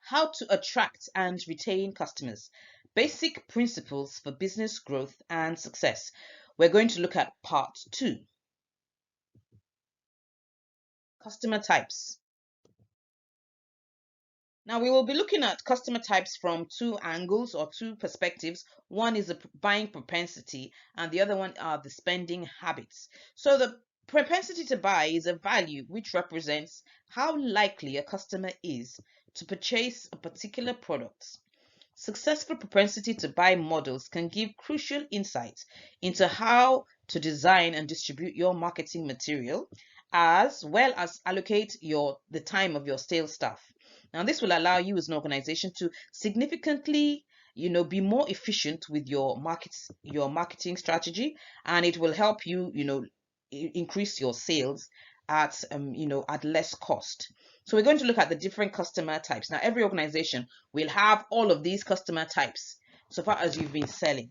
How to attract and retain customers. Basic principles for business growth and success. We're going to look at part 2. Customer types. Now we will be looking at customer types from 2 angles or 2 perspectives. One is the buying propensity and the other one are the spending habits. So the propensity to buy is a value which represents how likely a customer is to purchase a particular product. Successful propensity to buy models can give crucial insights into how to design and distribute your marketing material, as well as allocate the time of your sales staff. Now, this will allow you as an organization to significantly, be more efficient with your marketing strategy, and it will help you, increase your sales at less cost. So we're going to look at the different customer types. Now, every organization will have all of these customer types so far as you've been selling.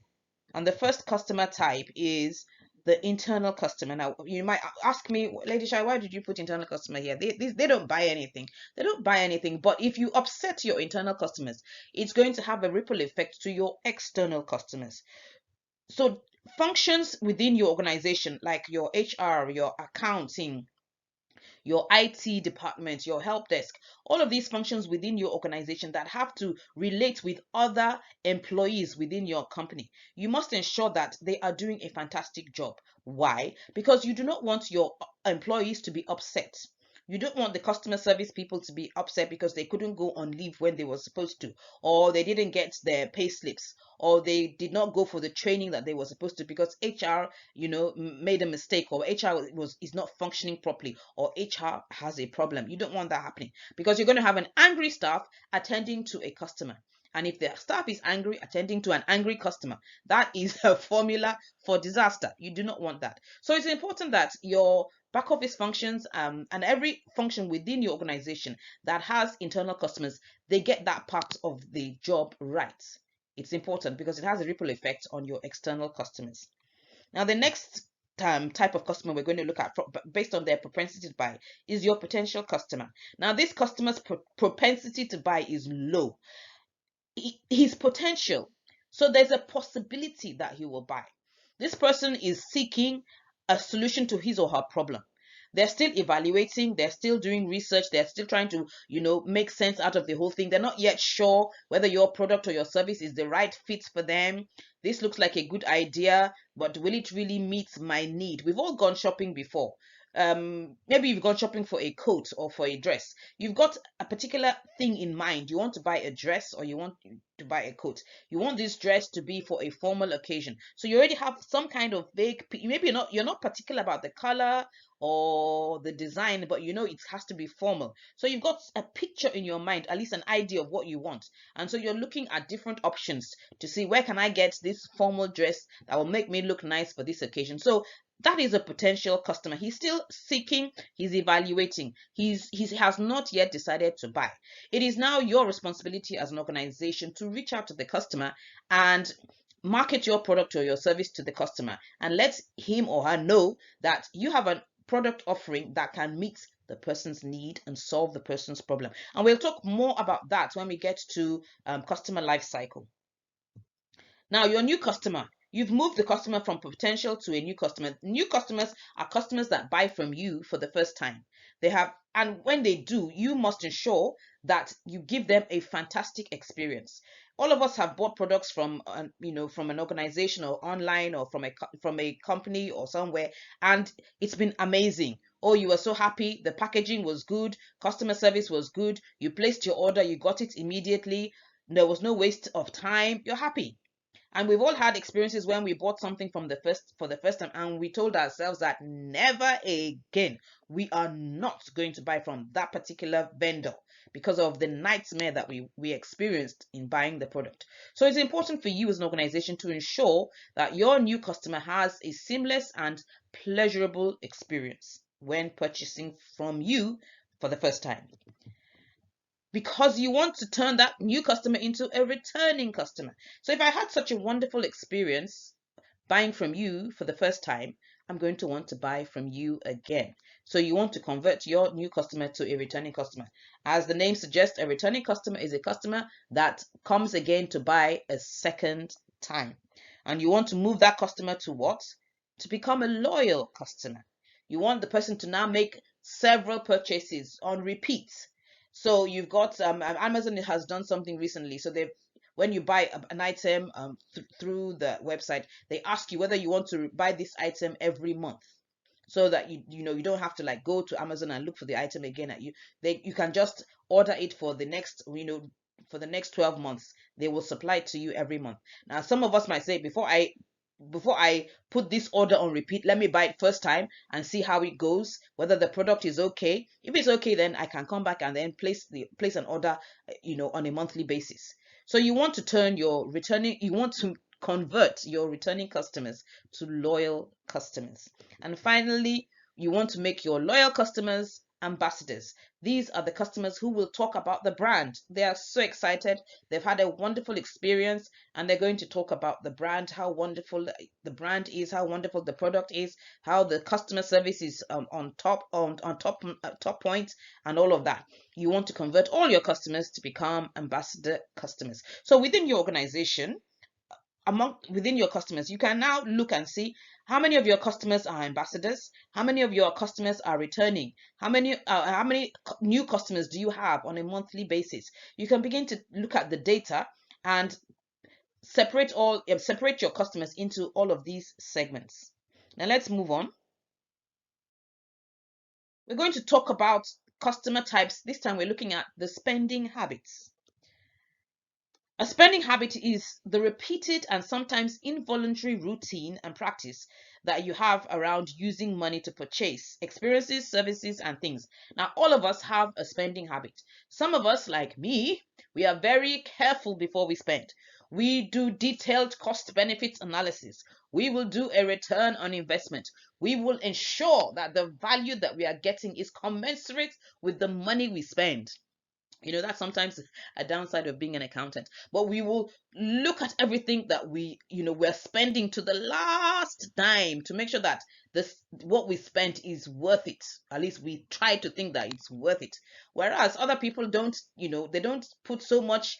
And the first customer type is the internal customer. Now, you might ask me, Lady Shai, why did you put internal customer here? They don't buy anything. They don't buy anything. But if you upset your internal customers, it's going to have a ripple effect to your external customers. So functions within your organization, like your HR, your accounting, your IT department, your help desk, all of these functions within your organization that have to relate with other employees within your company. You must ensure that they are doing a fantastic job. Why? Because you do not want your employees to be upset. You don't want the customer service people to be upset because they couldn't go on leave when they were supposed to, or they didn't get their pay slips, or they did not go for the training that they were supposed to because HR, made a mistake, or HR is not functioning properly, or HR has a problem. You don't want that happening because you're going to have an angry staff attending to a customer. And if the staff is angry attending to an angry customer, that is a formula for disaster. You do not want that. So it's important that your back office functions and every function within your organization that has internal customers, they get that part of the job right. It's important because it has a ripple effect on your external customers. Now, the next type of customer we're going to look at based on their propensity to buy is your potential customer. Now, this customer's propensity to buy is low. His potential. So there's a possibility that he will buy. This person is seeking a solution to his or her problem. They're still evaluating, they're still doing research, they're still trying to, make sense out of the whole thing. They're not yet sure whether your product or your service is the right fit for them. This looks like a good idea, but will it really meet my need? We've all gone shopping before. Maybe you've gone shopping for a coat or for a dress. You've got a particular thing in mind. You want to buy a dress or you want to buy a coat. You want this dress to be for a formal occasion. So you already have some kind of vague, maybe you're not particular about the color or the design, but it has to be formal. So you've got a picture in your mind, at least an idea of what you want. And so you're looking at different options to see where can I get this formal dress that will make me look nice for this occasion. So that is a potential customer. He's still seeking, he's evaluating, he has not yet decided to buy. It is now your responsibility as an organization to reach out to the customer and market your product or your service to the customer and let him or her know that you have a product offering that can meet the person's need and solve the person's problem. And we'll talk more about that when we get to customer life cycle. Now, your new customer, you've moved the customer from potential to a new customer. New customers are customers that buy from you for the first time. And when they do, you must ensure that you give them a fantastic experience. All of us have bought products from an organization or online or from a company or somewhere, and it's been amazing. Oh, you were so happy. The packaging was good. Customer service was good. You placed your order. You got it immediately. There was no waste of time. You're happy. And we've all had experiences when we bought something for the first time and we told ourselves that never again, we are not going to buy from that particular vendor because of the nightmare that we experienced in buying the product. So it's important for you as an organization to ensure that your new customer has a seamless and pleasurable experience when purchasing from you for the first time, because you want to turn that new customer into a returning customer. So if I had such a wonderful experience buying from you for the first time, I'm going to want to buy from you again. So you want to convert your new customer to a returning customer. As the name suggests, a returning customer is a customer that comes again to buy a second time. And you want to move that customer to what? To become a loyal customer. You want the person to now make several purchases on repeat. So you've got Amazon has done something recently. So they've when you buy an item through the website, they ask you whether you want to buy this item every month, so that you don't have to like go to Amazon and look for the item again. You can just order it for the next for the next 12 months. They will supply it to you every month. Now some of us might say, before I put this order on repeat, let me buy it first time and see how it goes, whether the product is okay. If it's okay, then I can come back and then place an order, on a monthly basis. So you want to convert your returning customers to loyal customers. And finally, you want to make your loyal customers ambassadors. These are the customers who will talk about the brand. They are so excited. They've had a wonderful experience and they're going to talk about the brand, how wonderful the brand is, how wonderful the product is, how the customer service is top point, and all of that. You want to convert all your customers to become ambassador customers. So within your organization, within your customers, you can now look and see how many of your customers are ambassadors, how many of your customers are returning, how many new customers do you have on a monthly basis. You can begin to look at the data and separate your customers into all of these segments. Now let's move on. We're going to talk about customer types. This time we're looking at the spending habits. A spending habit is the repeated and sometimes involuntary routine and practice that you have around using money to purchase experiences, services, and things. Now, all of us have a spending habit. Some of us, like me, we are very careful before we spend. We do detailed cost benefits analysis. We will do a return on investment. We will ensure that the value that we are getting is commensurate with the money we spend. That's sometimes a downside of being an accountant, but we will look at everything that we're spending to the last dime to make sure that this what we spent is worth it. At least we try to think that it's worth it, whereas other people don't. They don't put so much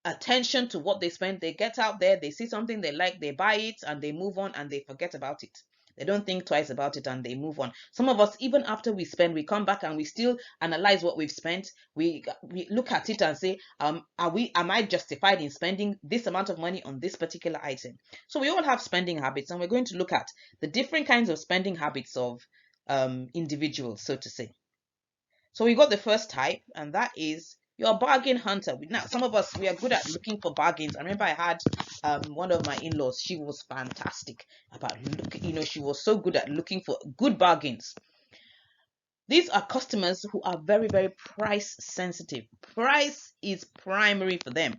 attention to what they spend. They get out there, they see something they like, they buy it, and they move on and they forget about it. They don't think twice about it and they move on. Some of us, even after we spend, we come back and we still analyze what we've spent. We look at it and say, am I justified in spending this amount of money on this particular item? So we all have spending habits, and we're going to look at the different kinds of spending habits of individuals, so to say. So we got the first type, and that is you're a bargain hunter. Now, some of us, we are good at looking for bargains. I remember I had one of my in-laws. She was fantastic about looking. She was so good at looking for good bargains. These are customers who are very, very price sensitive. Price is primary for them.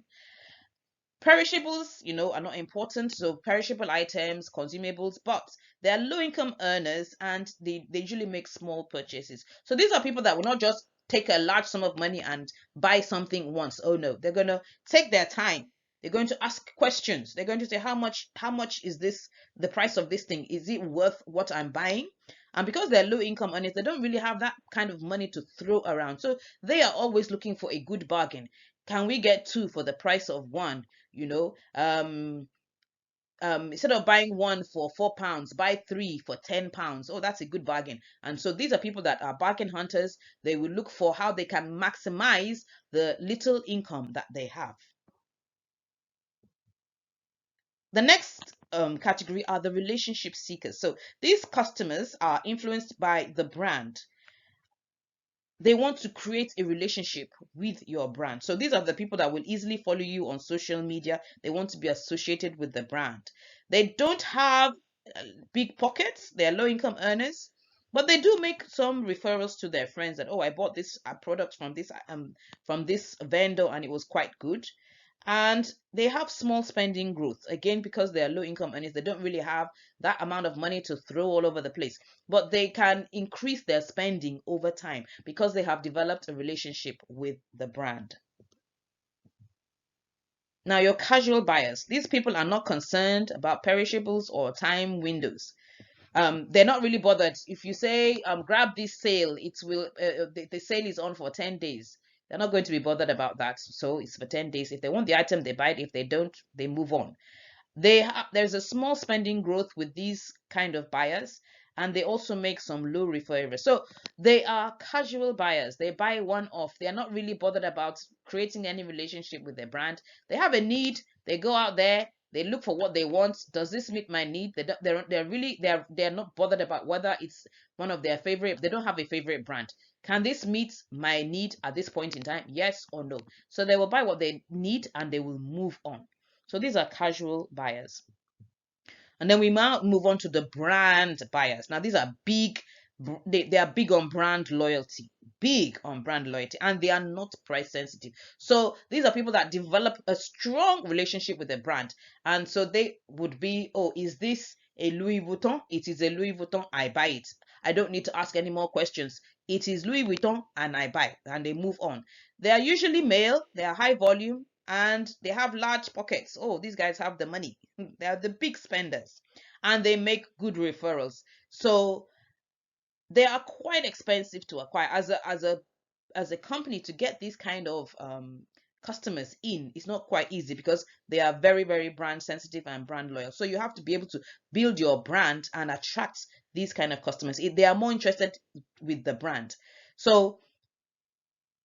Perishables, are not important. So perishable items, consumables, but they are low income earners and they usually make small purchases. So these are people that will not just take a large sum of money and buy something once. Oh no, they're going to take their time. They're going to ask questions. They're going to say, how much is this, the price of this thing? Is it worth what I'm buying? And because they're low income earners, they don't really have that kind of money to throw around. So they are always looking for a good bargain. Can we get two for the price of one? Instead of buying one for £4, buy three for £10. Oh, that's a good bargain. And so these are people that are bargain hunters. They will look for how they can maximize the little income that they have. The next category are the relationship seekers. So these customers are influenced by the brand. They want to create a relationship with your brand. So these are the people that will easily follow you on social media. They want to be associated with the brand. They don't have big pockets. They are low income earners, but they do make some referrals to their friends that, oh, I bought this product from this vendor and it was quite good. And they have small spending growth, again because they are low income earners. They don't really have that amount of money to throw all over the place, but they can increase their spending over time because they have developed a relationship with the brand. Now, your casual buyers, these people are not concerned about perishables or time windows. They're not really bothered if you say grab this sale, it will the sale is on for 10 days. They're not going to be bothered about that, so it's for 10 days. If they want the item, they buy it. If they don't, they move on. There's a small spending growth with these kind of buyers, and they also make some low referral. So they are casual buyers. They buy one off. They are not really bothered about creating any relationship with their brand. They have a need. They go out there. They look for what they want. Does this meet my need? They're not bothered about whether it's one of their favorite. They don't have a favorite brand. Can this meet my need at this point in time? Yes or no? So they will buy what they need and they will move on. So these are casual buyers. And then we now move on to the brand buyers. Now these are big, they are big on brand loyalty, and they are not price sensitive. So these are people that develop a strong relationship with the brand. And so they would be, oh, is this a Louis Vuitton? It is a Louis Vuitton, I buy it. I don't need to ask any more questions. It is Louis Vuitton and I buy, and they move on. They are usually male, they are high volume, and they have large pockets. Oh, these guys have the money. They are the big spenders, and they make good referrals. So they are quite expensive to acquire. As a company, to get these kind of customers in, it's not quite easy because they are very, very brand sensitive and brand loyal. So you have to be able to build your brand and attract these kind of customers. They are more interested with the brand. So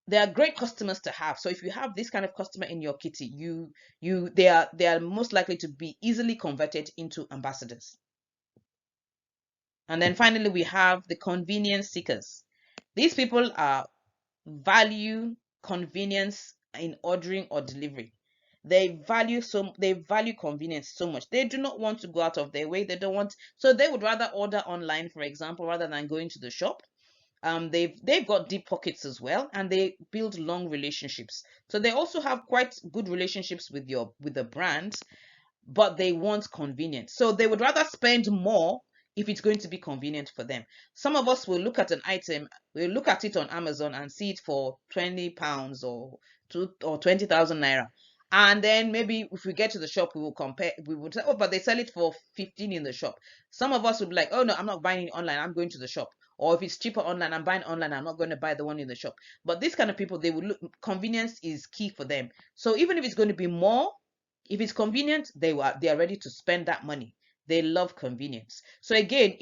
they are great customers to have. So if you have this kind of customer in your kitty, they are most likely to be easily converted into ambassadors. And then finally, we have the convenience seekers. These people are value convenience in ordering or delivery. They value convenience so much. They do not want to go out of their way. They don't want, so they would rather order online, for example, rather than going to the shop. They've got deep pockets as well, and they build long relationships. So they also have quite good relationships with the brands, but they want convenience. So they would rather spend more if it's going to be convenient for them. Some of us will look at an item, we'll look at it on Amazon and see it for £20 or 20,000 naira. And then maybe if we get to the shop, we will compare. We would say, oh, but they sell it for 15 in the shop. Some of us would be like, oh no, I'm not buying it online. I'm going to the shop. Or if it's cheaper online, I'm buying online. I'm not going to buy the one in the shop. But these kind of people, they would look. Convenience is key for them. So even if it's going to be more, if it's convenient, they are ready to spend that money. They love convenience. So again,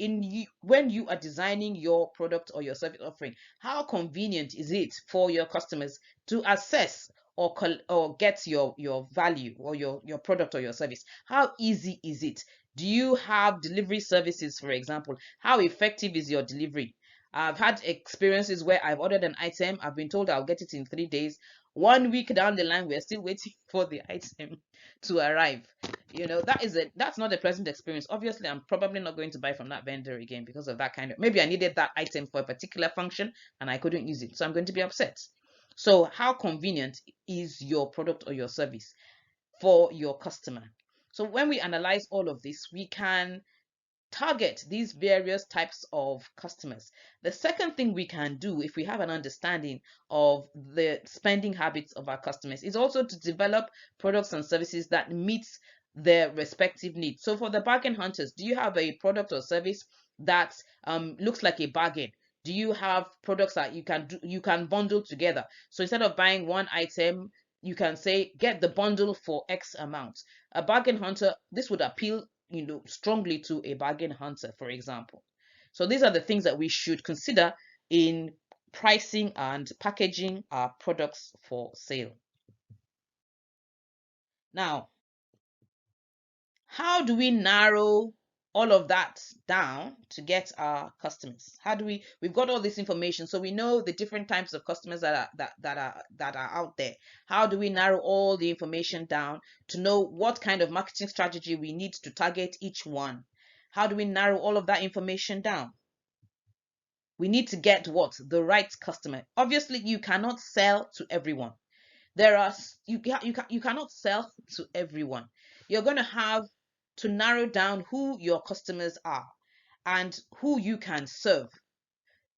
when you are designing your product or your service offering, how convenient is it for your customers to access or get your value or your product or your service? How easy is it? Do you have delivery services, for example? How effective is your delivery? I've had experiences where I've ordered an item, I've been told I'll get it in 3 days. 1 week down the line, we're still waiting for the item to arrive. That's not a pleasant experience. Obviously, I'm probably not going to buy from that vendor again because of that kind of, maybe I needed that item for a particular function and I couldn't use it, so I'm going to be upset. So how convenient is your product or your service for your customer? So when we analyze all of this, we can target these various types of customers. The second thing we can do, if we have an understanding of the spending habits of our customers, is also to develop products and services that meet their respective needs. So for the bargain hunters, do you have a product or service that looks like a bargain? Do you have products that you can bundle together? So instead of buying one item, you can say get the bundle for X amount. A bargain hunter, this would appeal strongly to a bargain hunter, for example. So these are the things that we should consider in pricing and packaging our products for sale. Now, how do we narrow all of that down to get our customers? How do we've got all this information, so we know the different types of customers that are out there. How do we narrow all the information down to know what kind of marketing strategy we need to target each one? How do we narrow all of that information down? We need to get the right customer. Obviously, you cannot sell to everyone. You cannot sell to everyone. You're going to have to narrow down who your customers are and who you can serve.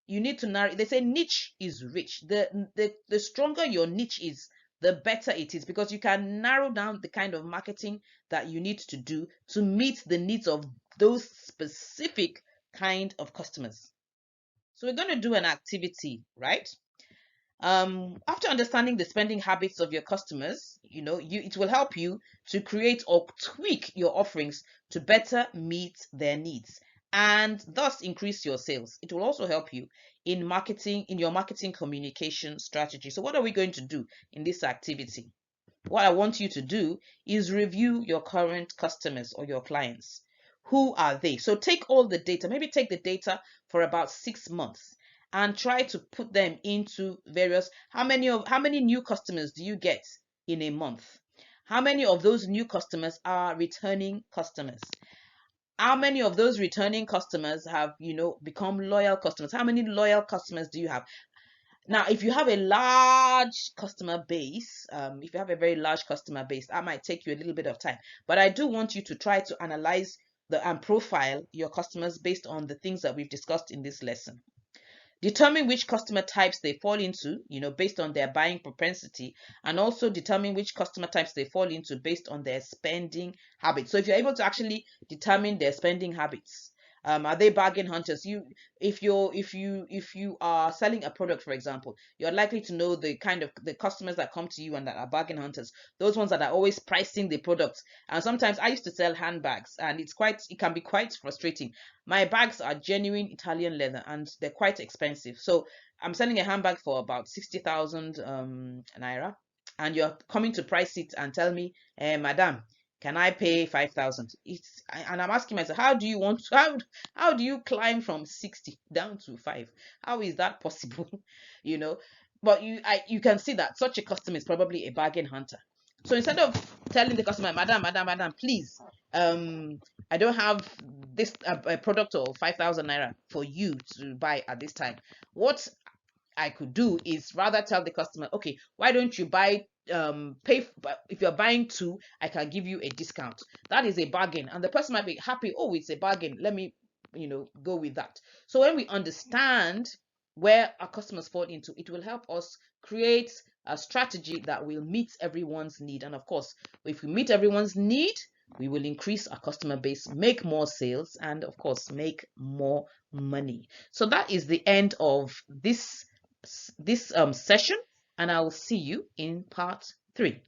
You need to narrow. They say niche is rich. The stronger your niche is, the better it is, because you can narrow down the kind of marketing that you need to do to meet the needs of those specific kind of customers. So we're going to do an activity, right? After understanding the spending habits of your customers, it will help you to create or tweak your offerings to better meet their needs and thus increase your sales. It will also help you in your marketing communication strategy. So what are we going to do in this activity? What I want you to do is review your current customers or your clients. Who are they? So take all the data, maybe take the data for about 6 months and try to put them into various, how many new customers do you get in a month? How many of those new customers are returning customers? How many of those returning customers have, become loyal customers? How many loyal customers do you have? Now, if you have a large customer base, if you have a very large customer base, that might take you a little bit of time. But I do want you to try to analyze and profile your customers based on the things that we've discussed in this lesson. Determine which customer types they fall into, based on their buying propensity, and also determine which customer types they fall into based on their spending habits. So if you're able to actually determine their spending habits, are they bargain hunters? If you are selling a product, for example, you're likely to know the kind of the customers that come to you and that are bargain hunters. Those ones that are always pricing the product. And sometimes I used to sell handbags, and it can be quite frustrating. My bags are genuine Italian leather, and they're quite expensive. So I'm selling a handbag for about 60,000 naira, and you're coming to price it and tell me, madam, can I pay 5,000? And I'm asking myself, how do you climb from 60 down to 5? How is that possible? you know, but you can see that such a customer is probably a bargain hunter. So instead of telling the customer, madam, please, I don't have this a product of 5,000 naira for you to buy at this time. What I could do is rather tell the customer, okay, why don't you if you're buying two, I can give you a discount. That is a bargain, and the person might be happy. Oh, it's a bargain. Let me, go with that. So when we understand where our customers fall into, it will help us create a strategy that will meet everyone's need. And of course, if we meet everyone's need, we will increase our customer base, make more sales, and of course, make more money. So that is the end of this session, and I will see you in part 3.